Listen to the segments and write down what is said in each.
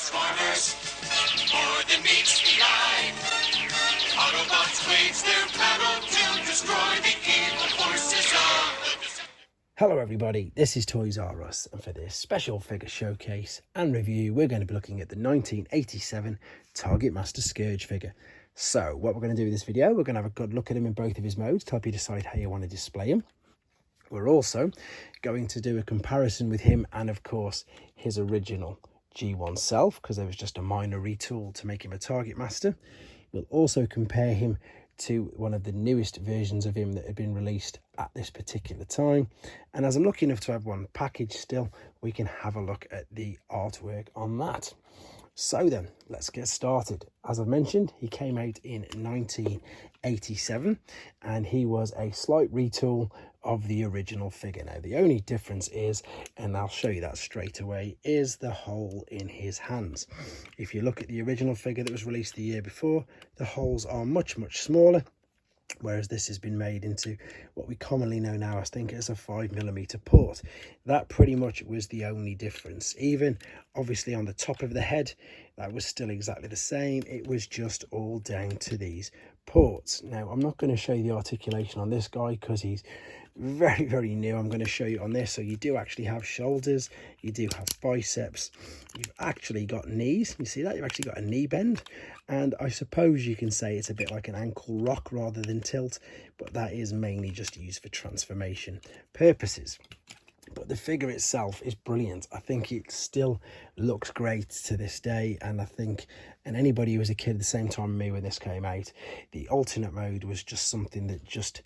Transformers, more than meets the eye. Autobots wage their battle to destroy the evil forces of the Hello everybody, this is Toys R Us, and for this special figure showcase and review we're going to be looking at the 1987 Targetmaster Scourge figure. So what we're going to do with this video, we're going to have a good look at him in both of his modes to help you decide how you want to display him. We're also going to do a comparison with him and of course his original G1 self, because there was just a minor retool to make him a Targetmaster. We'll also compare him to one of the newest versions of him that had been released at this particular time. And as I'm lucky enough to have one package still, we can have a look at the artwork on that. So then, let's get started. As I've mentioned, he came out in 1987 and he was a slight retool of the original figure. Now, the only difference is, and I'll show you that straight away, is the hole in his hands. If you look at the original figure that was released the year before, the holes are much smaller, whereas this has been made into what we commonly know now, I think, as a 5mm port. That pretty much was the only difference. Even obviously on the top of the head, that was still exactly the same. It was just all down to these ports. Now, I'm not going to show you the articulation on this guy because he's very new. I'm going to show you on this. So you do actually have shoulders, you do have biceps, you've actually got knees. You see that? You've actually got a knee bend, and I suppose you can say it's a bit like an ankle rock rather than tilt, but that is mainly just used for transformation purposes. But the figure itself is brilliant. I think it still looks great to this day, and I think, and anybody who was a kid at the same time as me when this came out, the alternate mode was just something that just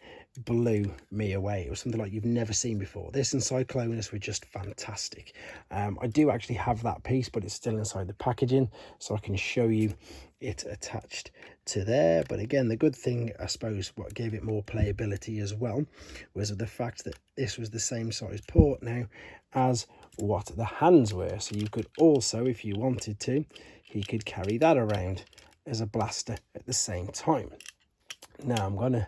blew me away. It was something like you've never seen before. This and Cyclonus were just fantastic. I do actually have that piece, but it's still inside the packaging, so I can show you it attached to there. But again, the good thing, I suppose, what gave it more playability as well, was the fact that this was the same size port now as what the hands were. So you could also, if you wanted to, he could carry that around as a blaster at the same time. Now I'm going to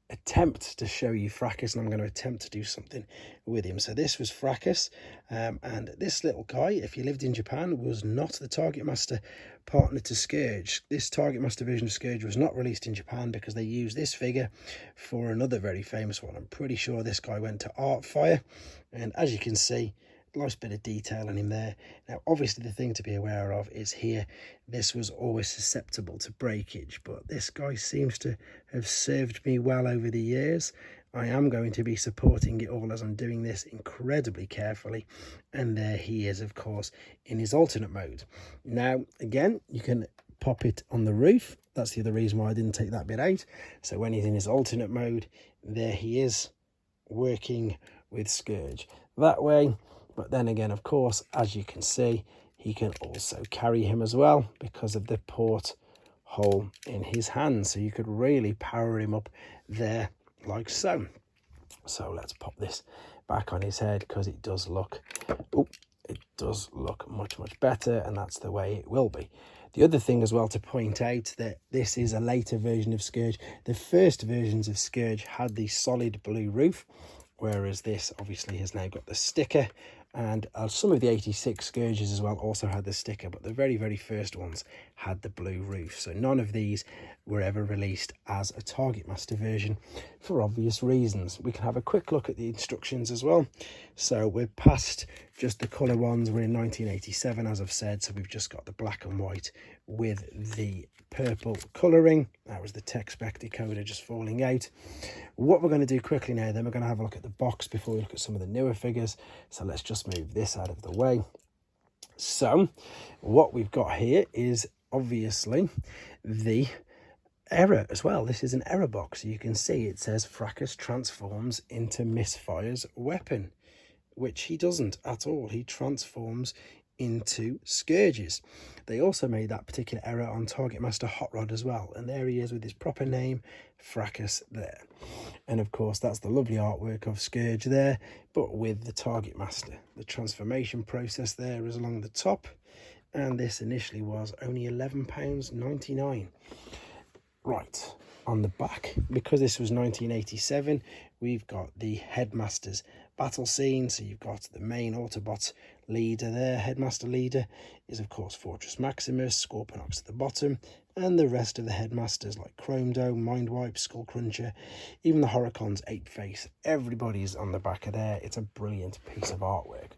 attempt to show you Fracus, and I'm going to attempt to do something with him. So this was Fracus, and this little guy, if you lived in Japan, was not the Targetmaster partner to Scourge. This Targetmaster version of Scourge was not released in Japan because they used this figure for another very famous one. I'm pretty sure this guy went to Artfire, and as you can see, nice bit of detail on him there. Now obviously the thing to be aware of is here, this was always susceptible to breakage, but this guy seems to have served me well over the years. I am going to be supporting it all as I'm doing this incredibly carefully, and there he is, of course, in his alternate mode. Now again, you can pop it on the roof. That's the other reason why I didn't take that bit out. So when he's in his alternate mode, there he is working with Scourge that way. But then again, of course, as you can see, he can also carry him as well because of the port hole in his hand. So you could really power him up there like so. So let's pop this back on his head because it does look, it does look much better, and that's the way it will be. The other thing as well to point out, that this is a later version of Scourge. The first versions of Scourge had the solid blue roof, whereas this obviously has now got the sticker, and some of the 86 Scourges as well also had the sticker, but the very first ones had the blue roof. So none of these were ever released as a Targetmaster version for obvious reasons. We can have a quick look at the instructions as well. So we're past just the colour ones. We're in 1987, as I've said, so we've just got the black and white with the purple colouring. That was the tech spec decoder just falling out. What we're going to do quickly now, then we're going to have a look at the box before we look at some of the newer figures. So let's just move this out of the way. So what we've got here is obviously the error as well. This is an error box. You can see it says Fracus transforms into Misfire's weapon, which he doesn't at all. He transforms into Scourges. They also made that particular error on Targetmaster Hot Rod as well, and there he is with his proper name, Fracus, there. And of course that's the lovely artwork of Scourge there, but with the Targetmaster. The transformation process there is along the top, and this initially was only £11.99. Right, on the back, because this was 1987, we've got the Headmaster's battle scene. So you've got the main Autobots leader there, headmaster leader, is of course Fortress Maximus, Scorponok at the bottom, and the rest of the headmasters like Chrome Dome, Mindwipe, Skullcruncher, even the Horocon's Ape Face. Everybody's on the back of there. It's a brilliant piece of artwork.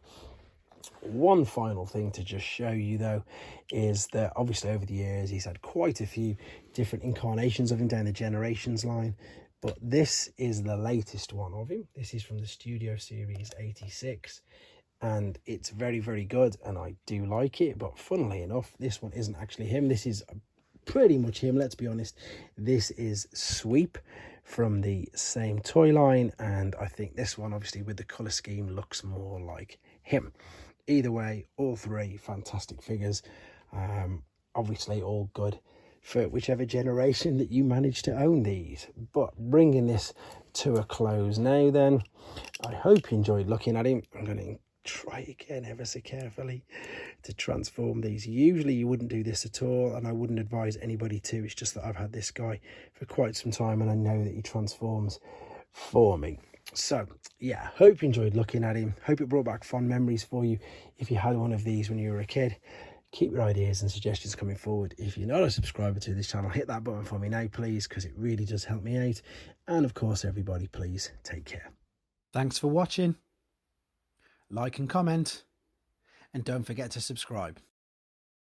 One final thing to just show you though is that obviously over the years he's had quite a few different incarnations of him down the Generations line, but this is the latest one of him. This is from the Studio Series 86 and it's very, very good and I do like it, but funnily enough this one isn't actually him. This is pretty much him, let's be honest. This is Sweep from the same toy line, and I think this one obviously with the color scheme looks more like him. Either way, all three fantastic figures, obviously all good for whichever generation that you manage to own these. But bringing this to a close now then, I hope you enjoyed looking at him. I'm going to try again ever so carefully to transform these. Usually you wouldn't do this at all, and I wouldn't advise anybody to. It's just that I've had this guy for quite some time and I know that he transforms for me. So yeah, hope you enjoyed looking at him. Hope it brought back fond memories for you if you had one of these when you were a kid. Keep your ideas and suggestions coming forward. If you're not a subscriber to this channel, hit that button for me now please, because it really does help me out. And of course everybody, please take care. Thanks for watching. Like and comment, and don't forget to subscribe.